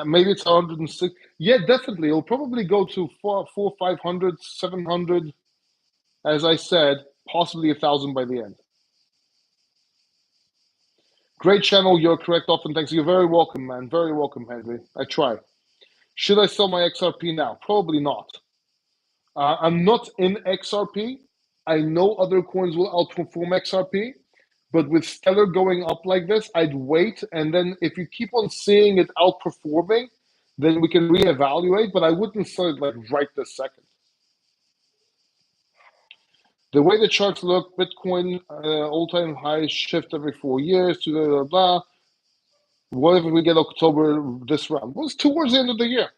Maybe it's 106. Yeah, definitely. It'll probably go to 500, 700. As I said, possibly 1,000 by the end. Great channel. You're correct. Often thanks. You're very welcome, man. Very welcome, Henry. I try. Should I sell my XRP now? Probably not. I'm not in XRP. I know other coins will outperform XRP, but with Stellar going up like this, I'd wait. And then if you keep on seeing it outperforming, then we can reevaluate. But I wouldn't sell it like right this second. The way the charts look, Bitcoin all-time highs shift every 4 years. To blah, blah, blah. What if we get October this round? Well, it's towards the end of the year.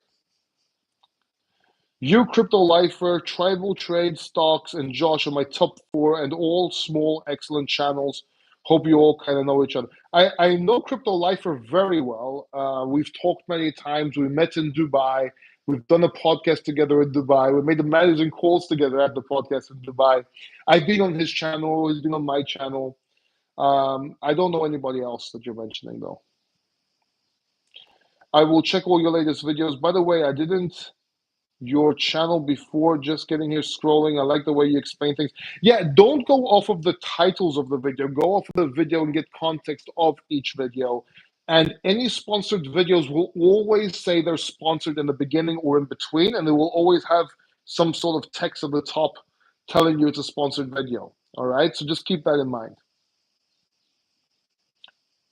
You, Crypto Lifer, Tribal Trade, Stocks, and Josh are my top four, and all small, excellent channels. Hope you all kind of know each other. I know Crypto Lifer very well. We've talked many times. We met in Dubai. We've done a podcast together in Dubai. We made the managing calls together at the podcast in Dubai. I've been on his channel. He's been on my channel. I don't know anybody else that you're mentioning, though. I will check all your latest videos. By the way, I didn't your channel before just getting here scrolling. I like the way you explain things. Yeah, don't go off of the titles of the video. Go off of the video and get context of each video. And any sponsored videos will always say they're sponsored in the beginning or in between, and they will always have some sort of text at the top telling you it's a sponsored video. All right, so just keep that in mind.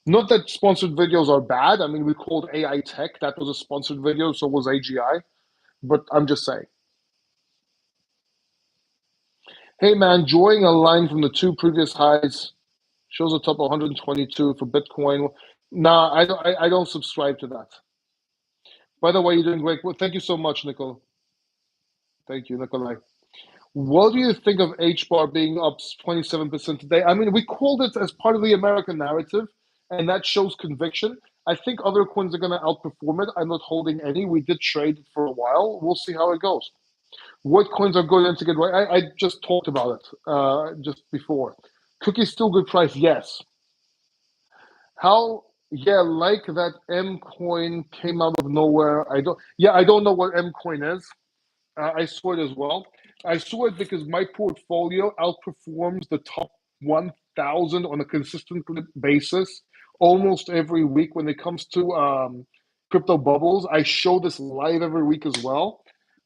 Not that sponsored videos are bad. I mean, we called AI Tech. That was a sponsored video, so was AGI. But I'm just saying. Hey man, drawing a line from the two previous highs shows a top of 122 for Bitcoin. Nah, I don't subscribe to that. By the way, you're doing great. Well, thank you so much, Nicole. Thank you, Nikolai. What do you think of H bar being up 27% today? I mean, we called it as part of the American narrative, and that shows conviction. I think other coins are going to outperform it. I'm not holding any. We did trade it for a while. We'll see how it goes. What coins are going to get right? I just talked about it just before. Cookie still good price, yes. How? Yeah, like that M coin came out of nowhere. I don't. Yeah, I don't know what M coin is. I saw it as well. I saw it because my portfolio outperforms the top 1,000 on a consistent basis almost every week when it comes to crypto bubbles. I show this live every week as well.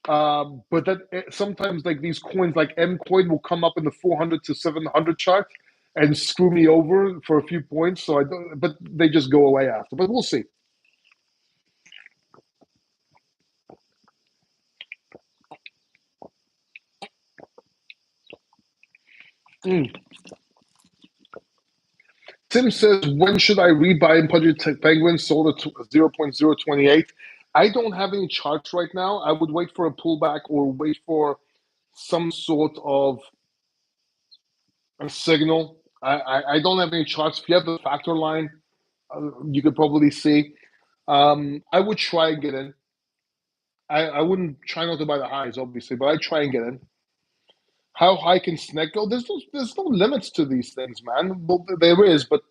But that sometimes like these coins like M coin will come up in the 400 to 700 chart and screw me over for a few points. So I don't, but they just go away after. But we'll see. Mm. Tim says, when should I rebuy in Project Penguin sold at 0.028? I don't have any charts right now. I would wait for a pullback or wait for some sort of a signal. I don't have any charts. If you have the factor line, you could probably see. I would try and get in. I wouldn't try not to buy the highs, obviously, but I'd try and get in. How high can Snake go? There's no limits to these things, man. Well, there is, but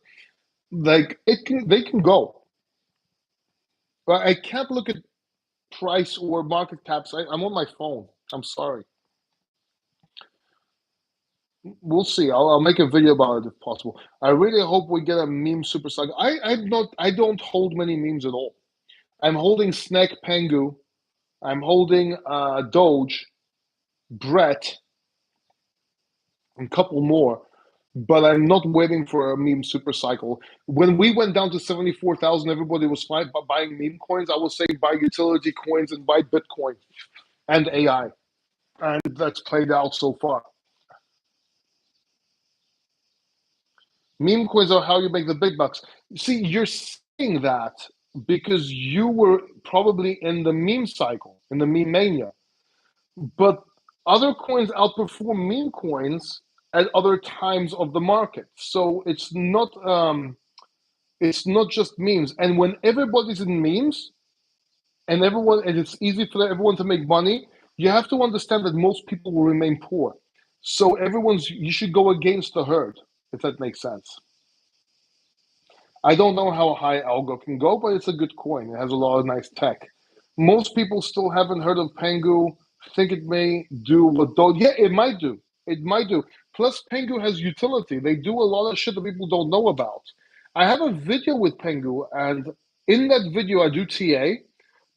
like they can go. But I can't look at price or market caps. I'm on my phone. I'm sorry. We'll see. I'll make a video about it if possible. I really hope we get a meme super cycle. I'm not. I don't hold many memes at all. I'm holding Snack Pangu. I'm holding Doge, Brett, and a couple more. But I'm not waiting for a meme super cycle. When we went down to 74,000, everybody was fine buying meme coins. I was saying buy utility coins and buy Bitcoin and AI. And that's played out so far. Meme coins are how you make the big bucks. See, you're saying that because you were probably in the meme cycle, in the meme mania. But other coins outperform meme coins at other times of the market. So it's not just memes. And when everybody's in memes and it's easy for everyone to make money, you have to understand that most people will remain poor. So you should go against the herd, if that makes sense. I don't know how high Algo can go, but it's a good coin. It has a lot of nice tech. Most people still haven't heard of Pangu, think it may do what don't. Yeah, it might do. It might do. Plus, Pangu has utility. They do a lot of shit that people don't know about. I have a video with Pangu, and in that video, I do TA,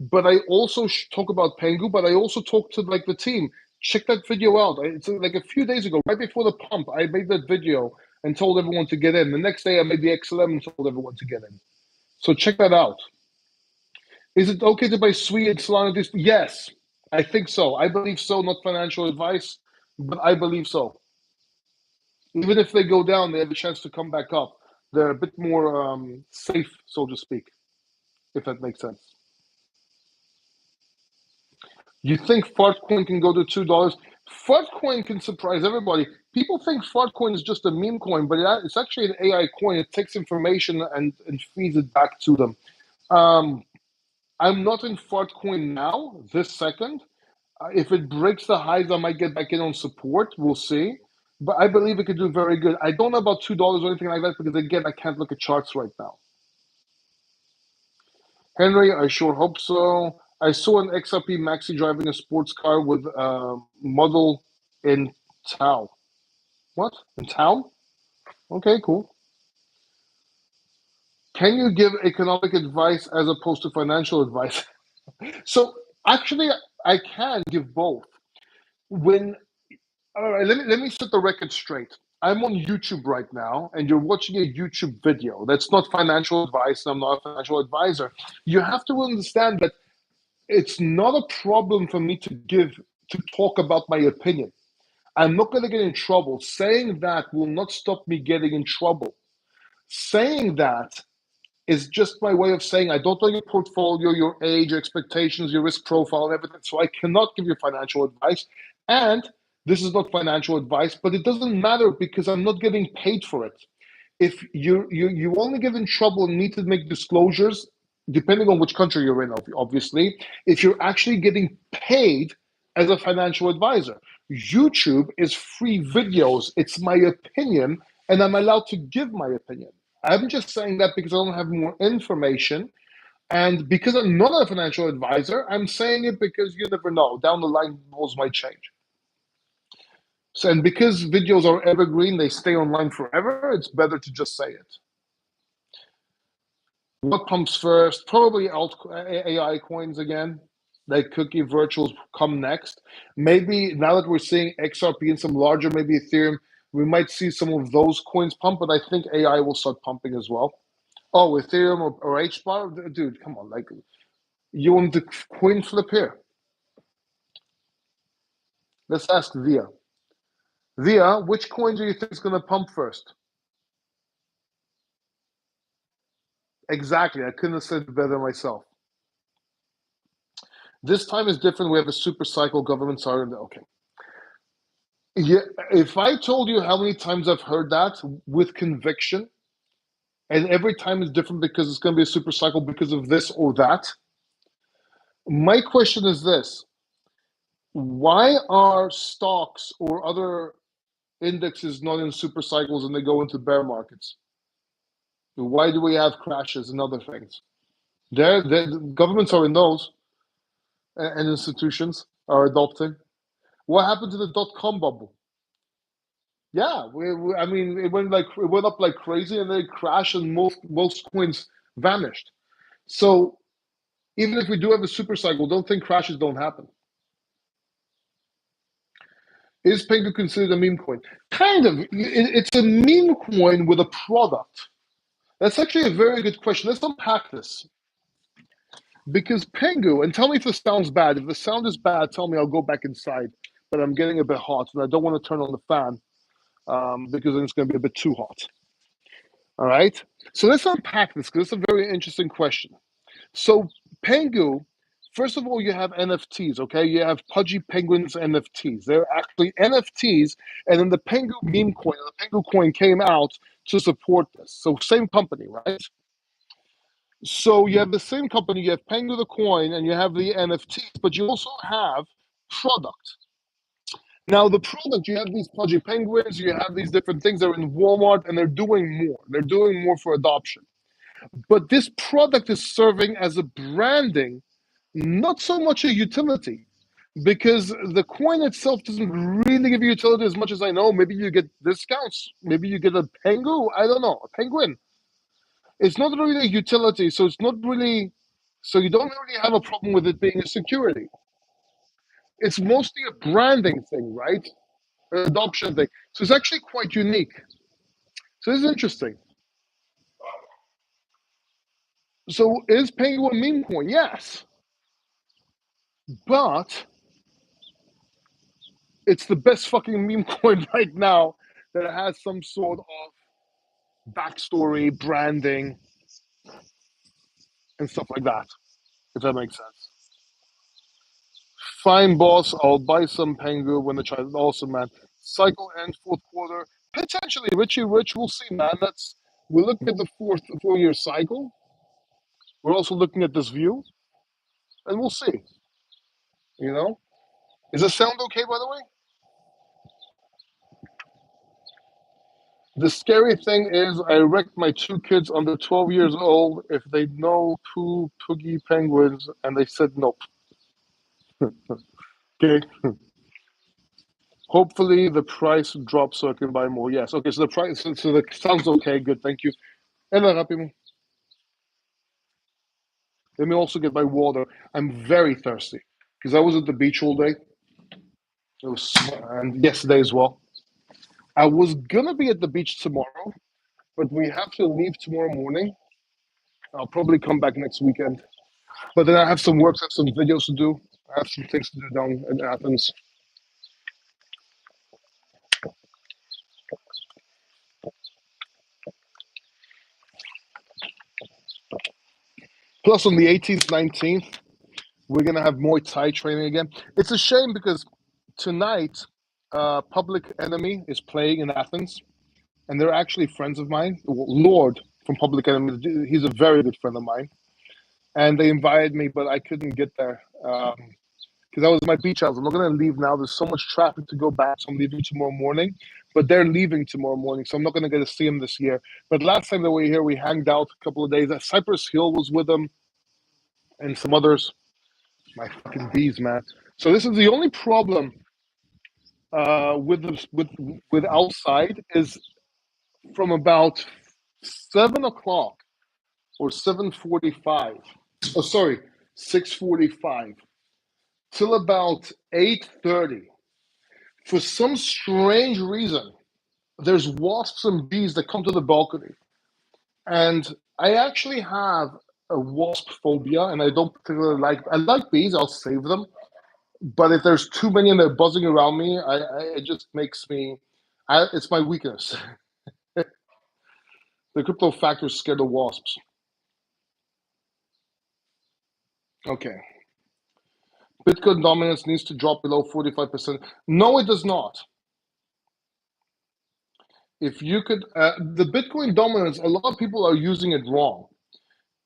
but I also talk about Pangu, but I also talk to like the team. Check that video out. It's like a few days ago, right before the pump, I made that video and told everyone to get in. The next day, I made the XLM and told everyone to get in. So check that out. Is it okay to buy Sui and Solana? Yes, I think so. I believe so. Not financial advice, but I believe so. Even if they go down, they have a chance to come back up. They're a bit more safe, so to speak, if that makes sense. You think Fartcoin can go to $2? Fartcoin can surprise everybody. People think Fartcoin is just a meme coin, but it's actually an AI coin. It takes information and feeds it back to them. Um, I'm not in Fartcoin now, this second. If it breaks the highs, I might get back in on support. We'll see. But I believe it could do very good. I don't know about $2 or anything like that because, again, I can't look at charts right now. Henry, I sure hope so. I saw an XRP Maxi driving a sports car with a model in town. What? In town? Okay, cool. Can you give economic advice as opposed to financial advice? So actually, I can give both. When All right, let me set the record straight. I'm on YouTube right now, and you're watching a YouTube video. That's not financial advice, and I'm not a financial advisor. You have to understand that it's not a problem for me to talk about my opinion. I'm not going to get in trouble. Saying that will not stop me getting in trouble. Saying that is just my way of saying I don't know your portfolio, your age, your expectations, your risk profile, and everything. So I cannot give you financial advice. And this is not financial advice, but it doesn't matter because I'm not getting paid for it. If you only get in trouble and need to make disclosures, depending on which country you're in, obviously, if you're actually getting paid as a financial advisor. YouTube is free videos. It's my opinion, and I'm allowed to give my opinion. I'm just saying that because I don't have more information. And because I'm not a financial advisor, I'm saying it because you never know. Down the line, rules might change. So, and because videos are evergreen, they stay online forever, it's better to just say it. What pumps first? Probably AI coins again. Like cookie virtuals come next. Maybe now that we're seeing XRP and some larger, maybe Ethereum, we might see some of those coins pump, but I think AI will start pumping as well. Oh, Ethereum or HBAR? Dude, come on. Like, you want the coin flip here? Let's ask Via. Via, which coin do you think is going to pump first? Exactly. I couldn't have said it better myself. This time is different. We have a super cycle. Governments are in the okay. Yeah, if I told you how many times I've heard that with conviction, and every time is different because it's going to be a super cycle because of this or that. My question is this: why are stocks or other indexes not in super cycles and they go into bear markets? Why do we have crashes and other things? The governments are in those, and institutions are adopting. What happened to the dot-com bubble? Yeah, I mean, it went up like crazy, and then it crashed, and most coins vanished. So even if we do have a super cycle, don't think crashes don't happen. Is Pangu considered a meme coin? Kind of. It's a meme coin with a product. That's actually a very good question. Let's unpack this. Because Pangu, and tell me if this sounds bad. If the sound is bad, tell me. I'll go back inside. But I'm getting a bit hot, and I don't want to turn on the fan because then it's going to be a bit too hot. All right. So let's unpack this because it's a very interesting question. So Pangu, first of all, you have NFTs. Okay, you have Pudgy Penguins NFTs. They're actually NFTs, and then the Pangu meme coin, the Pangu coin came out to support this. So same company, right? So you have the same company. You have Pangu the coin, and you have the NFTs, but you also have product. Now, the product, you have these pudgy penguins, you have these different things that are in Walmart, and they're doing more. They're doing more for adoption. But this product is serving as a branding, not so much a utility, because the coin itself doesn't really give you utility as much as I know. Maybe you get discounts. Maybe you get a pengu. I don't know, a penguin. It's not really a utility, so it's not really. So you don't really have a problem with it being a security. It's mostly a branding thing, right? Adoption thing. So it's actually quite unique. So it's interesting. So is Pengu a meme coin? Yes. But it's the best fucking meme coin right now that has some sort of backstory, branding, and stuff like that, if that makes sense. Fine, boss. I'll buy some Pengu when the child. Awesome, man. Cycle ends fourth quarter. Potentially, Richie Rich. We'll see, man. We're looking at the 4 year cycle. We're also looking at this view, and we'll see. You know, is the sound okay, by the way? The scary thing is, I wrecked my two kids under 12 years old if they know two Poogie penguins, and they said nope. Okay. Hopefully the price drops so I can buy more. Yes. Okay. So the price. So the sounds okay. Good. Thank you. And then happy. Let me also get my water. I'm very thirsty because I was at the beach all day. It was and yesterday as well. I was gonna be at the beach tomorrow, but we have to leave tomorrow morning. I'll probably come back next weekend. But then I have some work, I have some videos to do. I have some things to do down in Athens. Plus, on the 18th, 19th, we're going to have Muay Thai training again. It's a shame because tonight, Public Enemy is playing in Athens, and they're actually friends of mine. Lord from Public Enemy, he's a very good friend of mine. And they invited me, but I couldn't get there because that was my beach house. I'm not going to leave now. There's so much traffic to go back, so I'm leaving tomorrow morning. But they're leaving tomorrow morning, so I'm not going to get to see them this year. But last time they were here, we hanged out a couple of days. Cypress Hill was with them and some others. My fucking bees, man. So this is the only problem with outside is from about 7 o'clock or 7:45. Oh, sorry, 6:45 till about 8:30. For some strange reason, there's wasps and bees that come to the balcony, and I actually have a wasp phobia, and I don't particularly like. I like bees. I'll save them. But if there's too many and they're buzzing around me, it just makes me. It's my weakness. The crypto factors scare the wasps. Okay. Bitcoin dominance needs to drop below 45%. No, it does not. If you could, the Bitcoin dominance, a lot of people are using it wrong.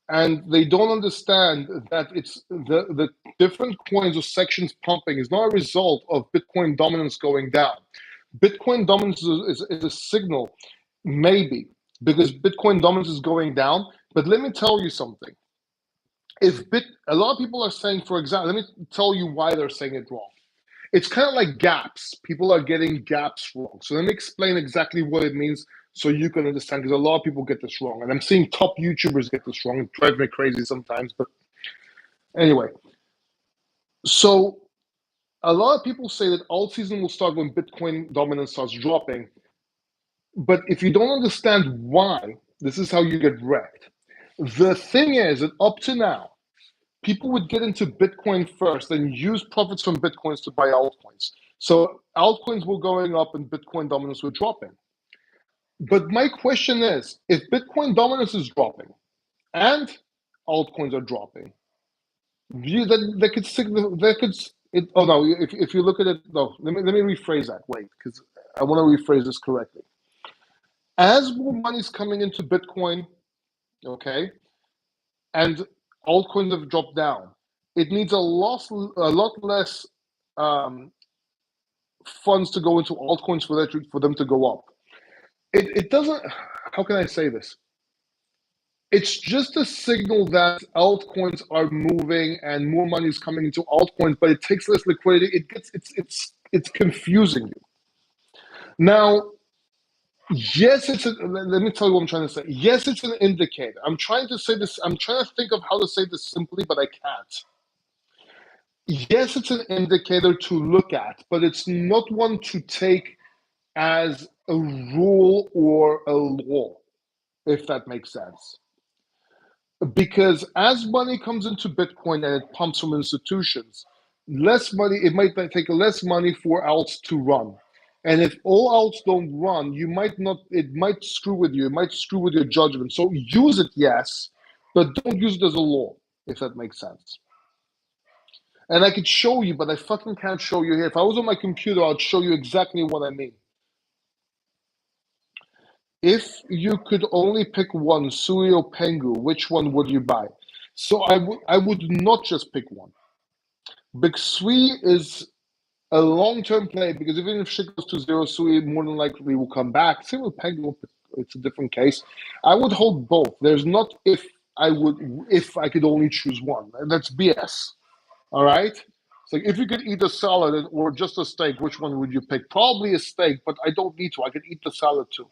And they don't understand that it's the different coins or sections pumping is not a result of Bitcoin dominance going down. Bitcoin dominance is a signal, maybe, because Bitcoin dominance is going down. But let me tell you something. A lot of people are saying, for example, let me tell you why they're saying it wrong. It's kind of like gaps. People are getting gaps wrong. So let me explain exactly what it means so you can understand, because a lot of people get this wrong. And I'm seeing top YouTubers get this wrong. It drives me crazy sometimes. But anyway, so a lot of people say that Altseason will start when Bitcoin dominance starts dropping. But if you don't understand why, this is how you get wrecked. The thing is that up to now, people would get into Bitcoin first and use profits from Bitcoins to buy altcoins. So altcoins were going up and Bitcoin dominance were dropping. But my question is, if Bitcoin dominance is dropping and altcoins are dropping, oh no, if you look at it, no, let me rephrase that. Wait, because I want to rephrase this correctly. As more money is coming into Bitcoin, okay, and altcoins have dropped down, it needs a lot less funds to go into altcoins for them to go up. It doesn't. How can I say this? It's just a signal that altcoins are moving and more money is coming into altcoins, but it takes less liquidity. It's confusing you. Now, yes, let me tell you what I'm trying to say. Yes, it's an indicator. I'm trying to say this. I'm trying to think of how to say this simply, but I can't. Yes, it's an indicator to look at, but it's not one to take as a rule or a law, if that makes sense. Because as money comes into Bitcoin and it pumps from institutions, less money, it might take less money for alts to run. And if all alts don't run, it might screw with you. It might screw with your judgment. So use it, yes, but don't use it as a law, if that makes sense. And I could show you, but I fucking can't show you here. If I was on my computer, I'd show you exactly what I mean. If you could only pick one, Sui or Pangu, which one would you buy? So I would not just pick one. Big Sui is a long-term play because even if shit goes to zero, Sui more than likely will come back. Same with Pangu, it's a different case. I would hold both. There's not if I could only choose one. That's BS. All right? So if you could eat a salad or just a steak, which one would you pick? Probably a steak, but I don't need to. I could eat the salad too.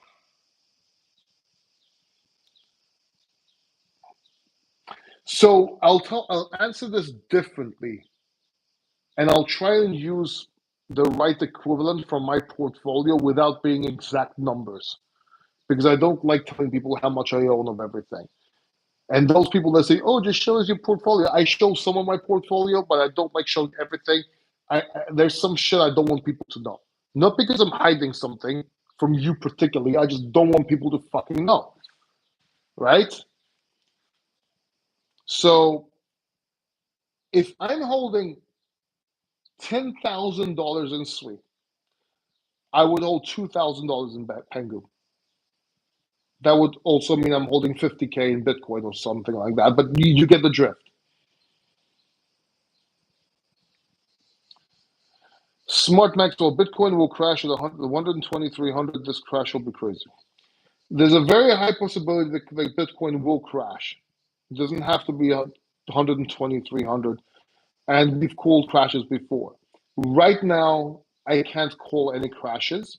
So I'll answer this differently, and I'll try and use the right equivalent from my portfolio without being exact numbers, because I don't like telling people how much I own of everything. And those people that say, "Oh, just show us your portfolio," I show some of my portfolio, but I don't like showing everything. There's some shit I don't want people to know, not because I'm hiding something from you particularly. I just don't want people to fucking know, right? So if I'm holding $10,000 in SWI, I would hold $2,000 in Pangu. That would also mean I'm holding 50K in Bitcoin or something like that. But you get the drift. Smart Maxwell, Bitcoin will crash at 12300. This crash will be crazy. There's a very high possibility that Bitcoin will crash. It doesn't have to be 12300. And we've called crashes before. Right now, I can't call any crashes,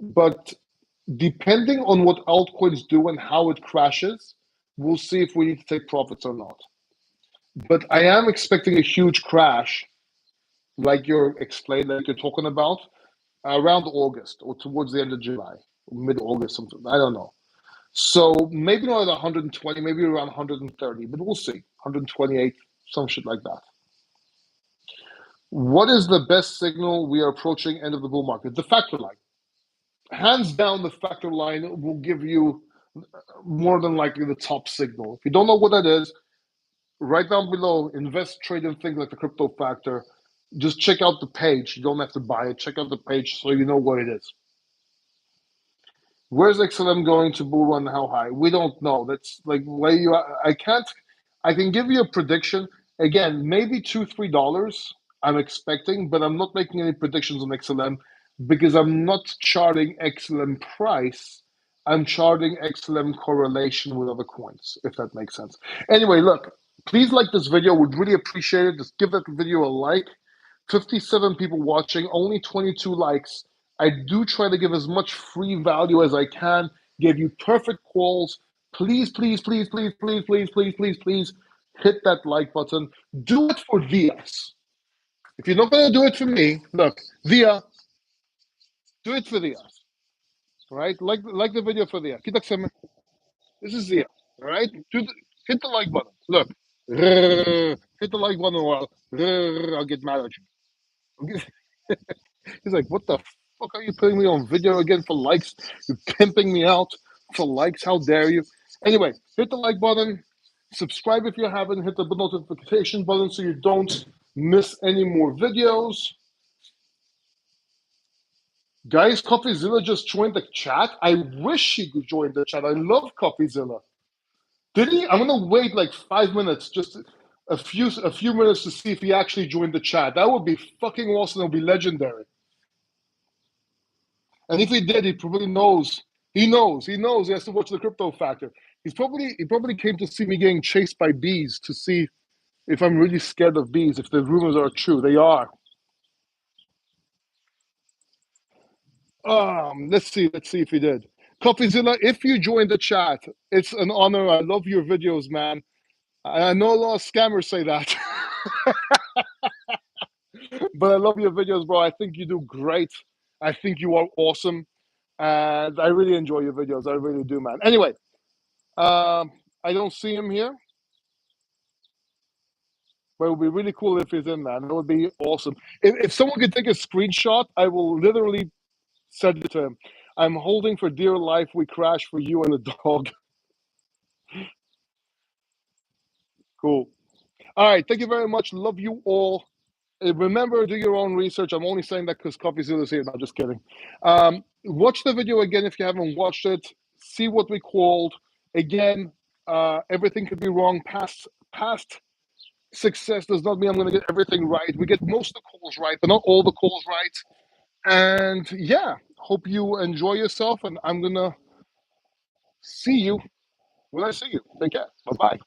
but depending on what altcoins do and how it crashes, we'll see if we need to take profits or not. But I am expecting a huge crash, like you're talking about, around August or towards the end of July, mid-August, something. I don't know. So maybe not at 120, maybe around 130, but we'll see. 128, some shit like that. What is the best signal we are approaching end of the bull market? The factor line. Hands down, the factor line will give you more than likely the top signal. If you don't know what that is, right down below, invest, trade, and think like the crypto factor. Just check out the page. You don't have to buy it. Check out the page so you know what it is. Where's XLM going to bull run? How high? We don't know. That's like where you. I can't. I can give you a prediction. Again, maybe $2-3. I'm expecting, but I'm not making any predictions on XLM because I'm not charting XLM price. I'm charting XLM correlation with other coins, if that makes sense. Anyway, look, please like this video. Would really appreciate it. Just give that video a like. 57 people watching, only 22 likes. I do try to give as much free value as I can, give you perfect calls. Please, please, please, please, please, please, please, please, please hit that like button. Do it for Diaz. If you're not going to do it for me, look, Dia, do it for Diaz. Right? Like the video for Dia. This is Dia. Right? Hit the like button. Look. Hit the like button or I'll get mad at you. He's like, what the fuck are you putting me on video again for likes? You're pimping me out for likes. How dare you? Anyway, hit the like button. Subscribe if you haven't. Hit the notification button so you don't miss any more videos. Guys, CoffeeZilla just joined the chat. I wish he could join the chat. I love CoffeeZilla. Did he? I'm gonna wait like 5 minutes, just a few minutes to see if he actually joined the chat. That would be fucking awesome. It would be legendary. And if he did, he probably knows. He knows. He knows. He has to watch the crypto factor. He probably came to see me getting chased by bees to see if I'm really scared of bees. If the rumors are true, they are. Let's see. Let's see if he did. CoffeeZilla, if you joined the chat, it's an honor. I love your videos, man. I know a lot of scammers say that, but I love your videos, bro. I think you do great. I think you are awesome, and I really enjoy your videos. I really do, man. Anyway, I don't see him here, but it would be really cool if he's in, man. That would be awesome. If someone could take a screenshot, I will literally send it to him. I'm holding for dear life. We crash for you and the dog. Cool. All right. Thank you very much. Love you all. Remember, do your own research. I'm only saying that because CoffeeZilla is here. No, just kidding. Watch the video again if you haven't watched it. See what we called. Again, everything could be wrong. Past success does not mean I'm going to get everything right. We get most of the calls right, but not all the calls right. And yeah, hope you enjoy yourself. And I'm going to see you when I see you. Take care. Bye-bye.